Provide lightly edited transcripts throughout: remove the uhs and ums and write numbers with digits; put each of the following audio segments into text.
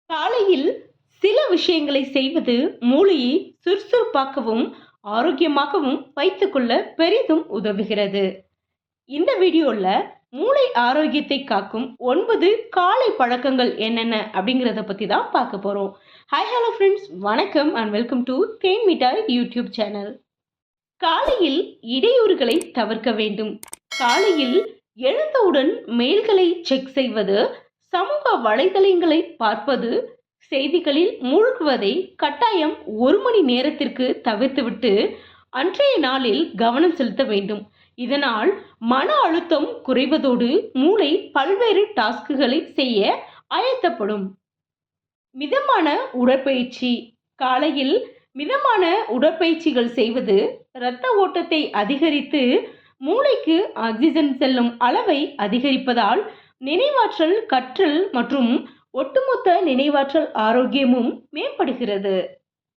காலையில் சில விஷயங்களை செய்வது மூளையை சுறுசுறுப்பாக்கவும் ஆரோக்கியமாகவும் வைத்துக்கொள்ள பெரிதும் உதவுகிறது. இந்த வீடியோல மூளை ஆரோக்கியத்தை காக்கும் 9 காலை பழக்கங்கள் என்னென்ன அப்படிங்கிறத பத்தி தான் பார்க்க போறோம். ஹாய் ஹலோ ஃப்ரெண்ட்ஸ், வணக்கம் அண்ட் வெல்கம் டு தேன் மிட்டாய் யூடியூப் சேனல். காலையில் இடையூறுகளை தவிர்க்க வேண்டும். காலையில் எழுந்தவுடன் மெயில்களை செக் செய்வது, சமூக வலைதளங்களை பார்ப்பது, செய்திகளில் மூழ்குவதை கட்டாயம் 1 மணி நேரத்திற்கு தவிர்த்துவிட்டு அன்றைய நாளில் கவனம் செலுத்த வேண்டும். இதனால் மன அழுத்தம் குறைவதோடு மூளை பல்வேறு டாஸ்க்குகளை செய்ய ஆயத்தப்படும். மிதமான உடற்பயிற்சி. காலையில் மிதமான உடற்பயிற்சிகள் செய்வது இரத்த ஓட்டத்தை அதிகரித்து மூளைக்கு ஆக்சிஜன் செல்லும் அளவை அதிகரிப்பதால் நினைவாற்றல், கற்றல் மற்றும் ஒட்டுமொத்த நினைவாற்றல் ஆரோக்கியமும் மேம்படுகிறது.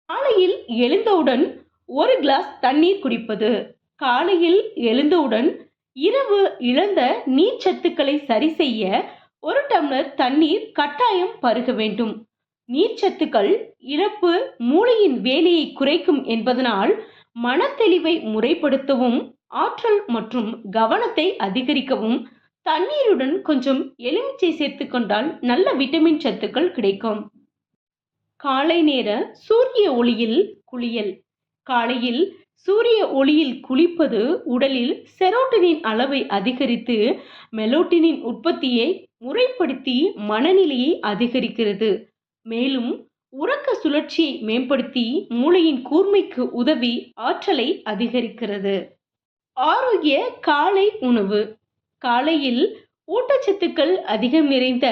காலையில் எழுந்தவுடன் 1 கிளாஸ் தண்ணீர் குடிப்பது. காலையில் எழுந்தவுடன் இரவு இழந்த நீர்ச்சத்துக்களை சரி செய்ய 1 டம்ளர் தண்ணீர் கட்டாயம் பருக வேண்டும். நீர்ச்சத்துக்கள் இழப்பு மூளையின் வேலையை குறைக்கும் என்பதனால் மனத்தெளிவை முறைப்படுத்தவும் ஆற்றல் மற்றும் கவனத்தை அதிகரிக்கவும் தண்ணீருடன் கொஞ்சம் எலுமிச்சை சேர்த்துக் கொண்டால் நல்ல விட்டமின் சத்துக்கள் கிடைக்கும். காலை நேர சூரிய ஒளியில் குளியல். காலையில் சூரிய ஒளியில் குளிப்பது உடலில் செரோட்டனின் அளவை அதிகரித்து மெலோட்டனின் உற்பத்தியை முறைப்படுத்தி மனநிலையை அதிகரிக்கிறது. மேலும் உறக்க சுழற்சியை மேம்படுத்தி மூளையின் கூர்மைக்கு உதவி ஆற்றலை அதிகரிக்கிறது. ஆரோக்கிய காலை உணவு. காலையில் ஊட்டச்சத்துக்கள் அதிகம் நிறைந்த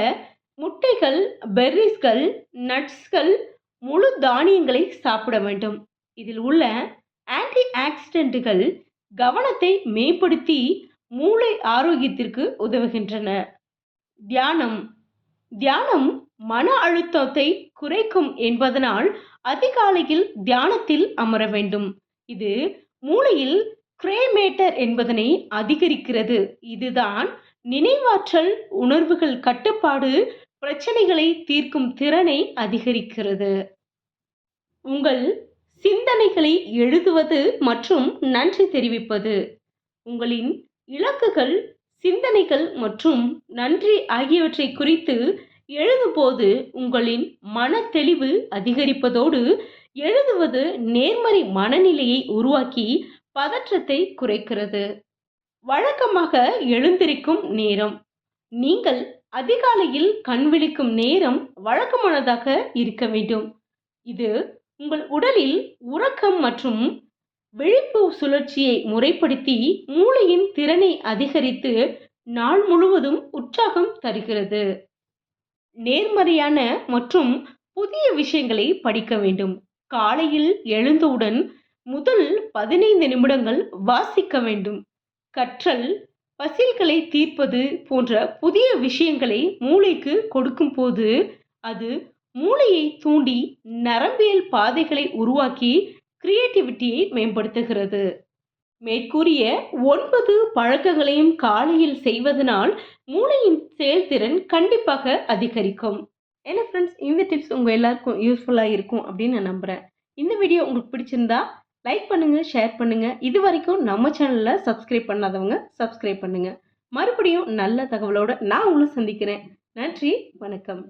முட்டைகள், பெர்ரிஸ்கள், நட்ஸ்கள், முழு தானியங்களை சாப்பிட வேண்டும். இதில் உள்ள ஆன்டி ஆக்சிடென்ட்கள் கவனத்தை மேம்படுத்தி மூளை ஆரோக்கியத்திற்கு உதவுகின்றன. தியானம். தியானம் மன அழுத்தத்தை குறைக்கும் என்பதனால் அதிகாலையில் தியானத்தில் அமர வேண்டும். இது மூளையில் கிரேமேட்டர் என்பதனை அதிகரிக்கிறது. இதுதான் நினைவாற்றல், உணர்வுகள் கட்டுப்பாடு, பிரச்சனைகளை தீர்க்கும் திறனை அதிகரிக்கிறது. உங்கள் சிந்தனைகளை எழுதுவது மற்றும் நன்றி தெரிவிப்பது. உங்களின் இலக்குகள், சிந்தனைகள் மற்றும் நன்றி ஆகியவற்றை குறித்து எழுதும்போது உங்களின் மன தெளிவு அதிகரிப்பதோடு எழுதுவது நேர்மறை மனநிலையை உருவாக்கி பதற்றத்தை குறைக்கிறது. வழக்கமாக எழுந்திருக்கும் நேரம். நீங்கள் அதிகாலையில் கண் விழிக்கும் நேரம் வழக்கமானதாக இருக்க வேண்டும். இது உங்கள் உடலில் உறக்கம் மற்றும் விழிப்பு சுழற்சியை முறைப்படுத்தி மூளையின் திறனை அதிகரித்து நாள் முழுவதும் உற்சாகம் தருகிறது. நேர்மறையான மற்றும் புதிய விஷயங்களை படிக்க வேண்டும். காலையில் எழுந்தவுடன் முதல் 15 நிமிடங்கள் வாசிக்க வேண்டும். கற்றல், பசில்களை தீர்ப்பது போன்ற புதிய விஷயங்களை மூளைக்கு கொடுக்கும் போது அது மூளையை தூண்டி நரம்பியல் பாதைகளை உருவாக்கி கிரியேட்டிவிட்டியை மேம்படுத்துகிறது. மேற்கூறிய 9 பழக்கங்களையும் காலையில் செய்வதனால் மூளையின் செயல்திறன் கண்டிப்பாக அதிகரிக்கும். என்ன ஃப்ரெண்ட்ஸ், இந்த டிப்ஸ் உங்க எல்லாருக்கும் யூஸ்ஃபுல்லா இருக்கும் அப்படின்னு நான் நம்புறேன். இந்த வீடியோ உங்களுக்கு பிடிச்சிருந்தா லைக் பண்ணுங்க, ஷேர் பண்ணுங்க. இது வரைக்கும் நம்ம சேனல்ல சப்ஸ்கிரைப் பண்ணாதவங்க சப்ஸ்கிரைப் பண்ணுங்க. மறுபடியும் நல்ல தகவலோட நான் உங்களை சந்திக்கிறேன். நன்றி, வணக்கம்.